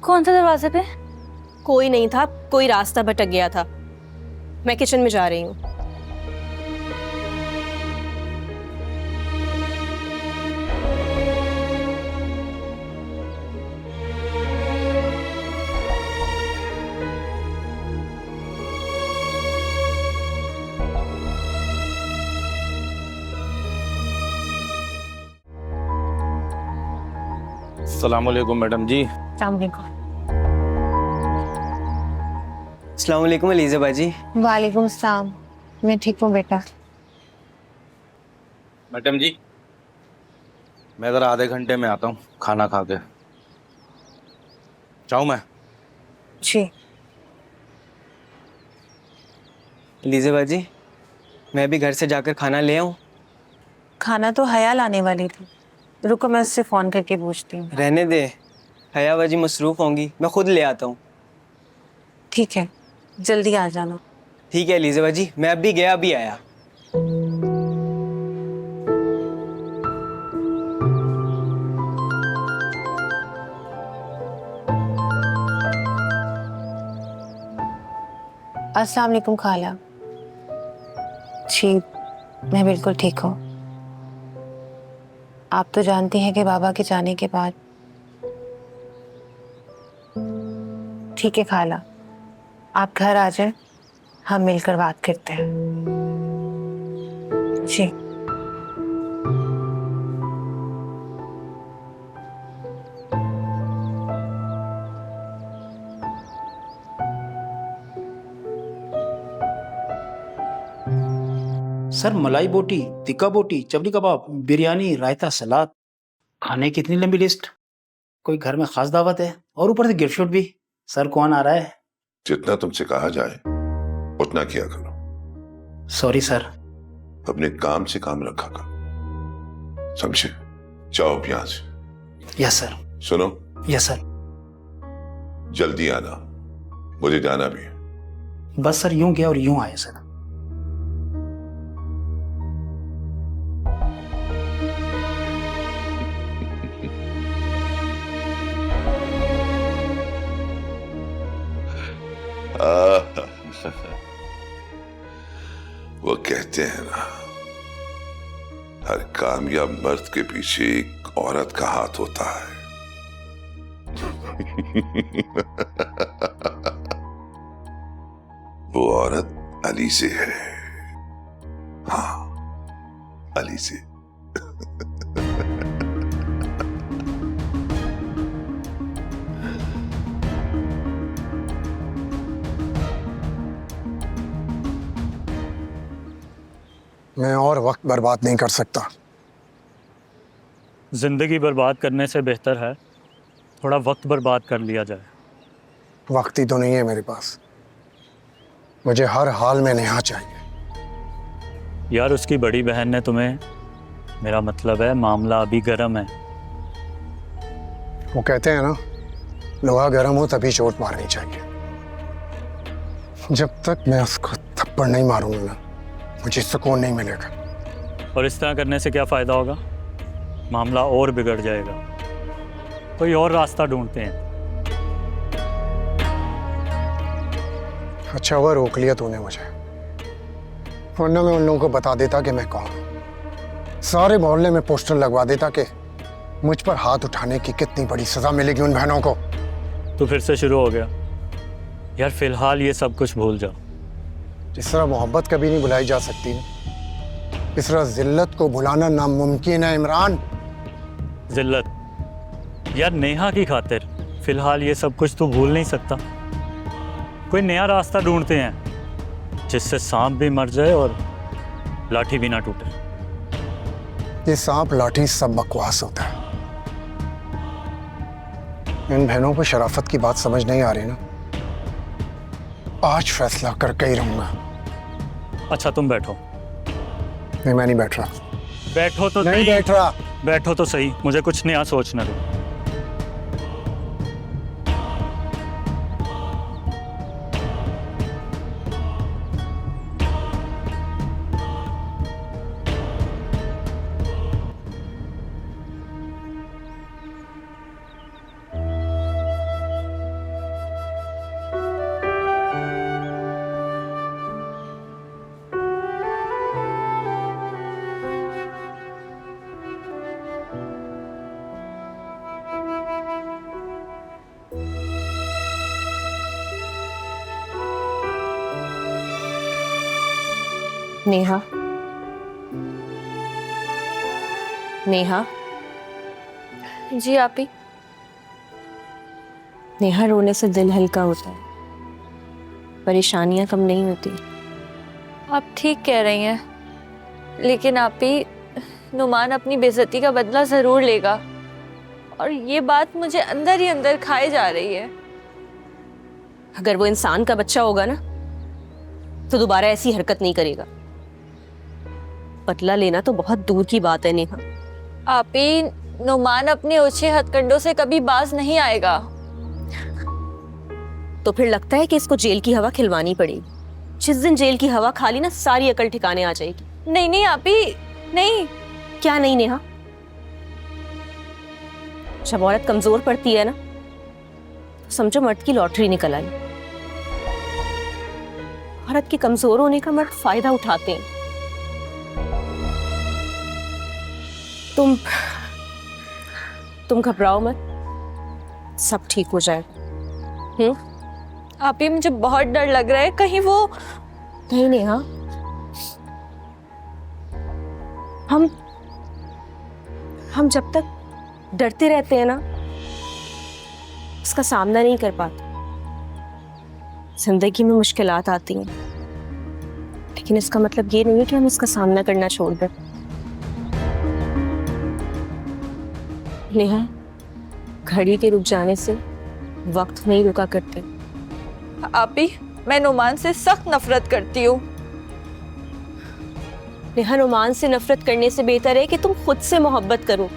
कौन था दरवाजे पे? कोई नहीं था, कोई रास्ता भटक गया था। मैं किचन में जा रही हूँ। अस्सलामुअलैकुम मैडम जी। अस्सलाम वालेकुम अलीज़ा बाजी। वालेकुम सलाम। मैं ठीक हूँ बेटा। मैडम जी, मैं ज़रा आधे घंटे में आता हूँ खाना खा के। जाऊँ मैं? जी। अलीज़ा बाजी, मैं भी घर से जाकर खाना ले आऊँ? खाना तो हया लाने वाली थी, रुको मैं उससे फ़ोन करके पूछती हूँ। रहने दे, हया बाजी मसरूफ़ होंगी, मैं खुद ले आता हूँ। ठीक है, जल्दी आ जाना। ठीक है अलीज़ा बाजी, मैं अभी गया अभी आया। अस्सलाम वालेकुम खाला। जी, मैं बिल्कुल ठीक हूँ। आप तो जानती हैं कि बाबा के जाने के बाद। ठीक है खाला, आप घर आ जाएं, हम मिलकर बात करते हैं। जी। सर मलाई बोटी, तिक्का बोटी, चबली कबाब, बिरयानी, रायता, सलाद, खाने की इतनी लंबी लिस्ट। कोई घर में खास दावत है और ऊपर से गिफ्ट शूट भी। सर कौन आ रहा है? जितना तुमसे कहा जाए उतना किया करो। Sorry sir. अपने काम से काम रखा करो, समझे? जाओ यहाँ से। Yes sir. सुनो। Yes sir. जल्दी आना, मुझे जाना भी है। बस सर, यूं गया और यूं आया सर। वो कहते हैं ना, हर कामयाब मर्द के पीछे एक औरत का हाथ होता है। वो औरत अली से है। हाँ, अली से। मैं और वक्त बर्बाद नहीं कर सकता। ज़िंदगी बर्बाद करने से बेहतर है थोड़ा वक्त बर्बाद कर लिया जाए। वक्त ही तो नहीं है मेरे पास। मुझे हर हाल में नेहा चाहिए। यार उसकी बड़ी बहन ने तुम्हें, मेरा मतलब है मामला अभी गर्म है। वो कहते हैं ना, लोहा गर्म हो तभी चोट मारनी चाहिए। जब तक मैं उसको थप्पड़ नहीं मारूंगा ना, मुझे सुकून नहीं मिलेगा। और इस तरह करने से क्या फ़ायदा होगा? मामला और बिगड़ जाएगा। कोई और रास्ता ढूंढते हैं। अच्छा हुआ रोक लिया तूने मुझे, वरना मैं उन लोगों को बता देता कि मैं कौन हूं। सारे मोहल्ले में पोस्टर लगवा देता कि मुझ पर हाथ उठाने की कितनी बड़ी सजा मिलेगी उन बहनों को। तो फिर से शुरू हो गया। यार फिलहाल ये सब कुछ भूल जाओ। जिस तरह मोहब्बत कभी नहीं भुलाई जा सकती ना, इस तरह जिल्लत को भुलाना नामुमकिन है इमरान। जिल्लत? यार नेहा की खातिर फिलहाल ये सब कुछ तो भूल नहीं सकता। कोई नया रास्ता ढूंढते हैं जिससे सांप भी मर जाए और लाठी भी ना टूटे। ये सांप लाठी सब बकवास होता है। इन बहनों को शराफत की बात समझ नहीं आ रही ना, आज फैसला करके ही रहूंगा। अच्छा तुम बैठो। नहीं मैं नहीं बैठ रहा। बैठो तो नहीं सही। बैठ रहा। बैठो तो सही, मुझे कुछ नया सोचने दो। नेहा, नेहा, जी आपी। नेहा रोने से दिल हल्का होता है, परेशानियां कम नहीं होती। आप ठीक कह रही हैं, लेकिन आपी नुमान अपनी बेइज्जती का बदला जरूर लेगा और ये बात मुझे अंदर ही अंदर खाए जा रही है। अगर वो इंसान का बच्चा होगा ना तो दोबारा ऐसी हरकत नहीं करेगा। बदला लेना तो बहुत दूर की बात है नेहा। आपी नुमान अपने ओछे हथकंडों से कभी बाज नहीं आएगा। तो फिर लगता है कि इसको जेल की हवा खिलवानी पड़ेगी। जिस दिन जेल की हवा खाली ना, सारी अकल ठिकाने आ जाएगी। नहीं नहीं आपी, नहीं। क्या नहीं नेहा? जब औरत कमजोर पड़ती है ना, तो समझो मर्द की लॉटरी निकल आई। औरत के कमजोर होने का मर्द फायदा उठाते हैं। तुम घबराओ मत, सब ठीक हो जाएगा। आपी मुझे बहुत डर लग रहा है, कहीं वो। नहीं नेहा, हम जब तक डरते रहते हैं ना, उसका सामना नहीं कर पाते। जिंदगी में मुश्किलात आती हैं, लेकिन इसका मतलब ये नहीं है कि हम इसका सामना करना छोड़ दें। नेहा, घड़ी के रुक जाने से वक्त नहीं रुका करते। आपी मैं नुमान से सख्त नफरत करती हूँ। नेहा, नुमान से नफरत करने से बेहतर है कि तुम खुद से मोहब्बत करो।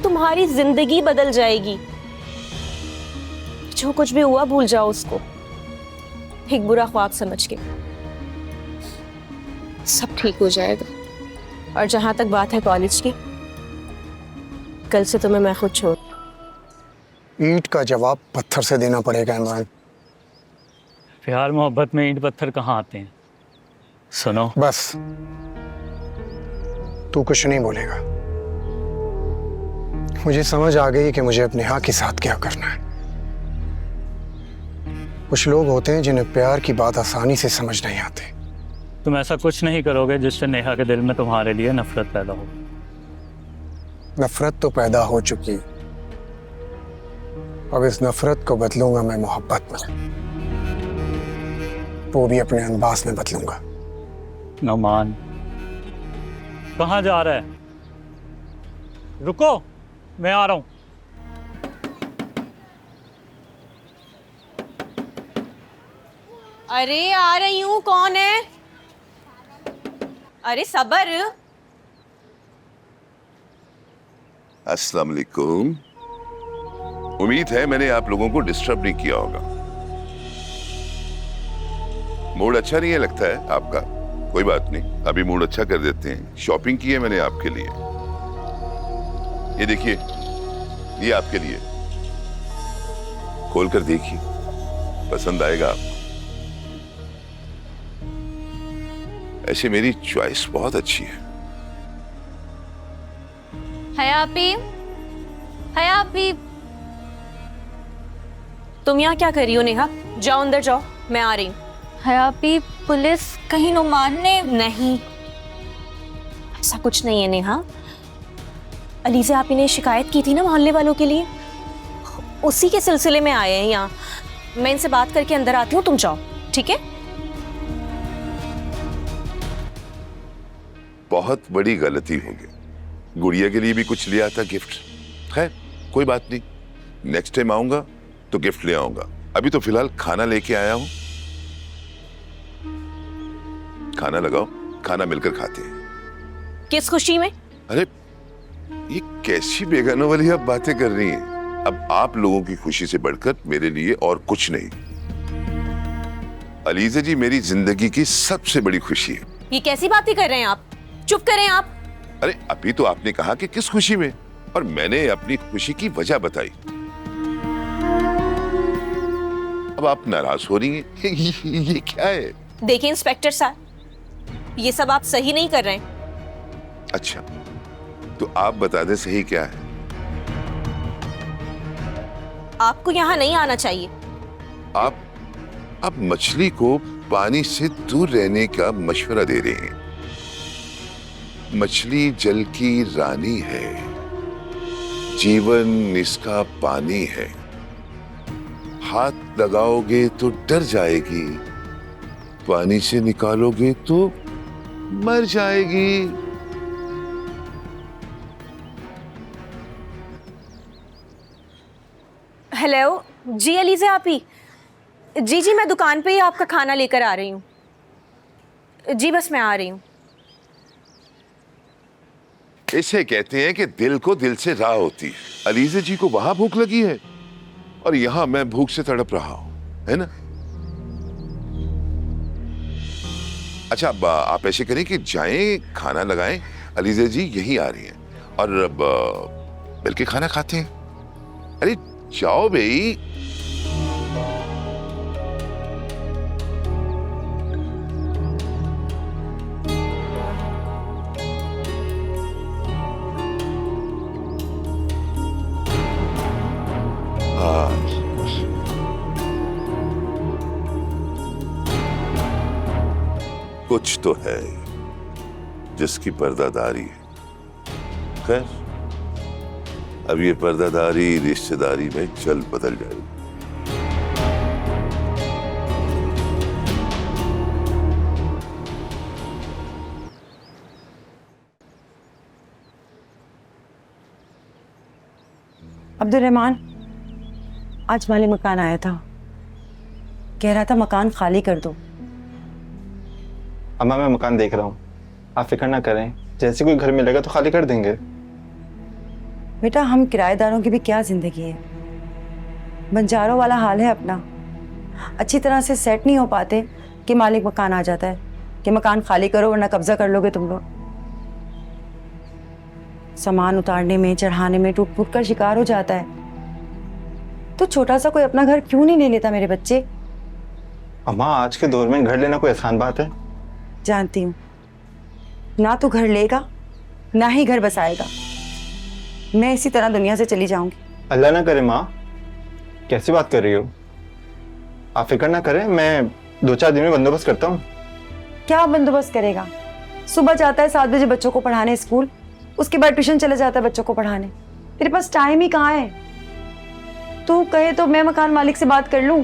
तुम्हारी जिंदगी बदल जाएगी। जो कुछ भी हुआ भूल जाओ उसको, एक बुरा ख्वाब समझ के। सब ठीक हो जाएगा। और जहां तक बात है कॉलेज की, कल से तुम्हें मैं खुद छोड़। ईंट का जवाब पत्थर से देना पड़ेगा इमरान। प्यार मोहब्बत में ईंट पत्थर कहाँ आते हैं? सुनो, बस तू कुछ नहीं बोलेगा। मुझे समझ आ गई कि मुझे अपने नेहा के साथ क्या करना है। कुछ लोग होते हैं जिन्हें प्यार की बात आसानी से समझ नहीं आती। तुम ऐसा कुछ नहीं करोगे जिससे नेहा के दिल में तुम्हारे लिए नफरत पैदा हो। नफरत तो पैदा हो चुकी, अब इस नफरत को बदलूंगा मैं मोहब्बत में, वो भी अपने अंदाज में बदलूंगा। नुमान, कहाँ जा रहा है? रुको, मैं आ रहा हूं। अरे आ रही हूँ, कौन है? अरे सबर। अस्सलाम वालेकुम। उम्मीद है मैंने आप लोगों को डिस्टर्ब नहीं किया होगा। मूड अच्छा नहीं है लगता है आपका? कोई बात नहीं, अभी मूड अच्छा कर देते हैं। शॉपिंग की है मैंने आपके लिए। ये देखिए, ये आपके लिए, खोल कर देखिए, पसंद आएगा आपको। ऐसे मेरी चॉइस बहुत अच्छी है। हयापी, हयापी, तुम यहाँ क्या कर रही हो नेहा? जाओ अंदर जाओ, मैं आ रही हूँ। हयापी, पुलिस कहीं नुमान ने नहीं, ऐसा कुछ नहीं है नेहा। अलीज़े आपी ने शिकायत की थी ना मोहल्ले वालों के लिए, उसी के सिलसिले में आए हैं यहाँ। मैं इनसे बात करके अंदर आती हूँ, तुम जाओ, ठीक है? बहुत बड़ी गलती हो गई। गुड़िया के लिए भी कुछ लिया था गिफ्ट। खैर कोई बात नहीं, नेक्स्ट टाइम आऊंगा तो गिफ्ट ले आऊंगा। अभी तो फिलहाल खाना लेके आया हूं। खाना लगाओ, खाना मिलकर खाते हैं। किस खुशी में? अरे ये कैसी बेगानों वाली आप बातें कर रही हैं? अब आप लोगों की खुशी से बढ़कर मेरे लिए और कुछ नहीं। अलीज़ा जी मेरी जिंदगी की सबसे बड़ी खुशी है। ये कैसी बातें कर रहे हैं आप? चुप करें आप। अरे अभी तो आपने कहा कि किस खुशी में, और मैंने अपनी खुशी की वजह बताई। अब आप नाराज हो रही हैं। ये क्या है? देखिए इंस्पेक्टर साहब, ये सब आप सही नहीं कर रहे हैं। अच्छा, तो आप बता दें सही क्या है? आपको यहाँ नहीं आना चाहिए। आप मछली को पानी से दूर रहने का मशवरा दे रहे हैं। मछली जल की रानी है, जीवन इसका पानी है। हाथ लगाओगे तो डर जाएगी, पानी से निकालोगे तो मर जाएगी। हेलो जी अलीज़े आपी। जी मैं दुकान पे ही आपका खाना लेकर आ रही हूँ। जी बस मैं आ रही हूँ। इसे कहते हैं कि दिल को दिल से राह होती है। अलीज़े जी को वहां भूख लगी है और यहां मैं भूख से तड़प रहा हूं, है ना? अच्छा, अब आप ऐसे करें कि जाएं, खाना लगाएं। अलीज़े जी यही आ रही हैं और अब मिलके खाना खाते हैं। अरे जाओ भाई। कुछ तो है जिसकी पर्दादारी है। खैर, अब ये पर्दादारी रिश्तेदारी में जल्द बदल जाएगी। अब्दुल रहमान, आज मालिक मकान आया था, कह रहा था मकान खाली कर दो। अम्मा मैं मकान देख रहा हूँ, आप फिक्र ना करें, जैसे कोई घर मिलेगा तो खाली कर देंगे। बेटा हम किराएदारों की भी क्या जिंदगी है, बंजारों वाला हाल है अपना। अच्छी तरह से सेट नहीं हो पाते कि मालिक मकान आ जाता है कि मकान खाली करो वरना कब्जा कर लोगे तुम लोग। सामान उतारने में चढ़ाने में टूट फूट कर शिकार हो जाता है। तो छोटा सा कोई अपना घर क्यों नहीं ले लेता मेरे बच्चे? अम्मा आज के दौर में घर लेना कोई आसान बात है? जानती हूँ, ना तो घर लेगा ना ही घर बसाएगा। मैं इसी तरह दुनिया से चली जाऊंगी। अल्लाह ना करे माँ, कैसी बात कर रही हो? आप फिक्र ना करें, मैं 2-4 दिन में बंदोबस्त करता हूँ। क्या बंदोबस्त करेगा? सुबह जाता है 7 बजे बच्चों को पढ़ाने स्कूल, उसके बाद ट्यूशन चले जाता है बच्चों को पढ़ाने। तेरे पास टाइम ही कहाँ है? तू कहे तो मैं मकान मालिक से बात कर लूं।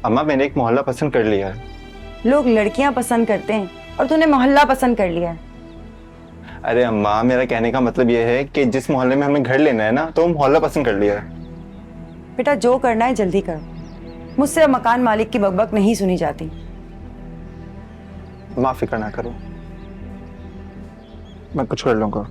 अम्मा मैंने एक मोहल्ला पसंद कर लिया है। लोग लड़कियां पसंद करते हैं और तूने मोहल्ला पसंद कर लिया है। अरे अम्मा मेरा कहने का मतलब यह है कि जिस मोहल्ले में हमें घर लेना है ना, तो मोहल्ला पसंद कर लिया है। बेटा जो करना है जल्दी करो, मुझसे अब मकान मालिक की बकबक नहीं सुनी जाती। माँ फिक्र ना करो, मैं कुछ कर लूंगा।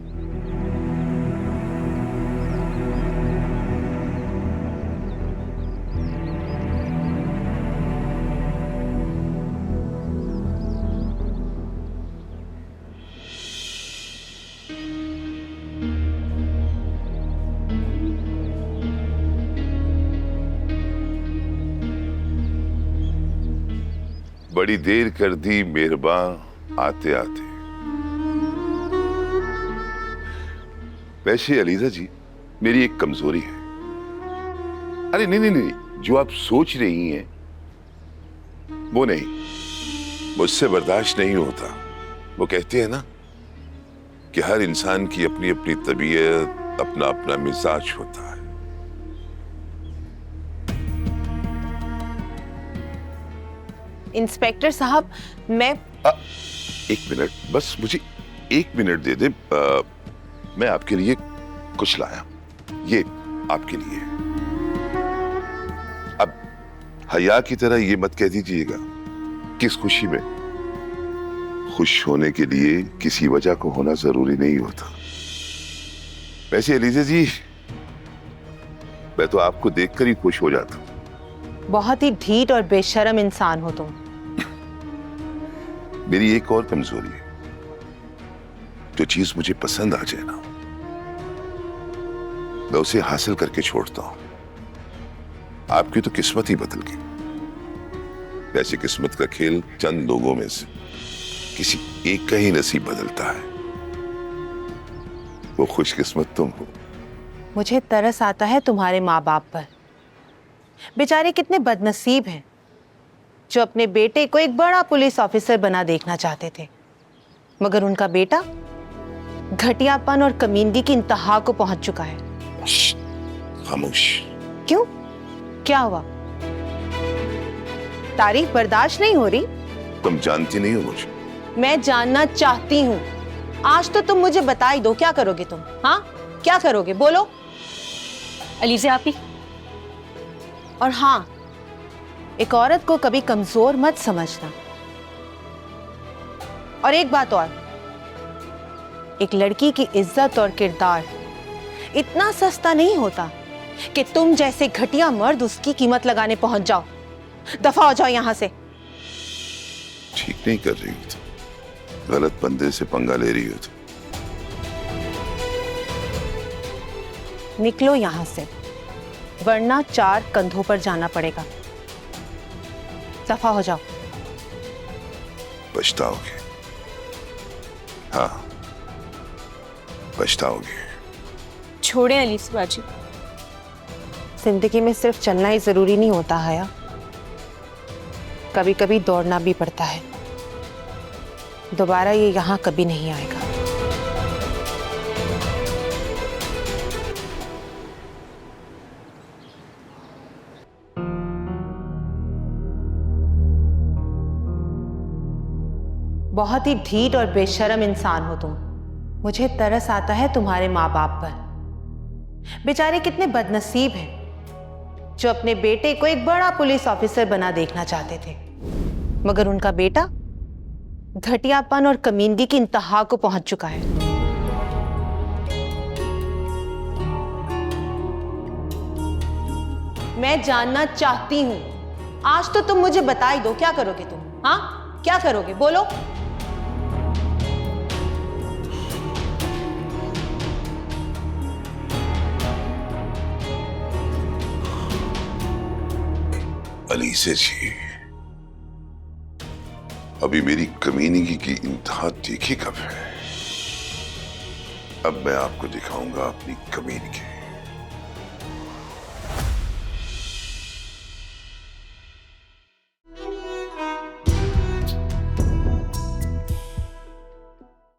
बड़ी देर कर दी मेहरबान आते आते। वैसे अलीजा जी, मेरी एक कमजोरी है। अरे नहीं नहीं नहीं, जो आप सोच रही हैं वो नहीं, मुझसे बर्दाश्त नहीं होता। वो कहते हैं ना कि हर इंसान की अपनी अपनी तबीयत, अपना अपना मिजाज होता है। इंस्पेक्टर साहब, मैं एक मिनट, बस मुझे एक मिनट दे दे। मैं आपके लिए कुछ लाया, ये आपके लिए। अब हया की तरह ये मत कह दीजिएगा किस खुशी में। खुश होने के लिए किसी वजह को होना जरूरी नहीं होता। वैसे एलिजा जी, मैं तो आपको देखकर ही खुश हो जाता हूं। बहुत ही ढीठ और बेशर्म इंसान हो तुम। मेरी एक और कमजोरी है, जो चीज मुझे पसंद आ जाए ना, मैं उसे हासिल करके छोड़ता हूं। आपकी तो किस्मत ही बदल गई। वैसे किस्मत का खेल चंद लोगों में से किसी एक का ही नसीब बदलता है। वो खुशकिस्मत तुम हो। मुझे तरस आता है तुम्हारे माँ बाप पर। बेचारे कितने बदनसीब हैं जो अपने बेटे को एक बड़ा पुलिस ऑफिसर बना देखना चाहते थे, मगर उनका बेटा घटियापन और कमीनगी की इंतहा को पहुंच चुका है। खामोश। क्यों? क्या हुआ? तारीफ बर्दाश्त नहीं हो रही? तुम जानती नहीं हो मुझे। मैं जानना चाहती हूँ। आज तो तुम मुझे बता ही दो, क्या करोगे तुम? हाँ, क्या करोगे? बोलो। अलीजा आपी। और हाँ, एक औरत को कभी कमजोर मत समझना। और एक बात और, एक लड़की की इज्जत और किरदार इतना सस्ता नहीं होता कि तुम जैसे घटिया मर्द उसकी कीमत लगाने पहुंच जाओ। दफा हो जाओ यहां से। ठीक नहीं कर रही हो तुम, गलत बंदे से पंगा ले रही हो तुम। निकलो यहां से, वरना 4 कंधों पर जाना पड़ेगा। दफा हो जाओ। पछताओगे। हाँ, पछताओगे। छोड़े अलीजा बाजी। जिंदगी में सिर्फ चलना ही जरूरी नहीं होता है, कभी कभी दौड़ना भी पड़ता है। दोबारा ये यहां कभी नहीं आएगा। बहुत ही ढीठ और बेशर्म इंसान हो तुम। मुझे तरस आता है तुम्हारे माँ बाप पर। बेचारे कितने बदनसीब हैं जो अपने बेटे को एक बड़ा पुलिस ऑफिसर बना देखना चाहते थे, मगर उनका बेटा घटियापन और कमीनगी की इंतहा को पहुंच चुका है। मैं जानना चाहती हूं। आज तो तुम मुझे बता ही दो, क्या करोगे तुम? हाँ, क्या करोगे? बोलो। अलीजा जी, अभी मेरी कमीनगी की इंतहा देखी कब है? अब मैं आपको दिखाऊंगा अपनी कमीनगी।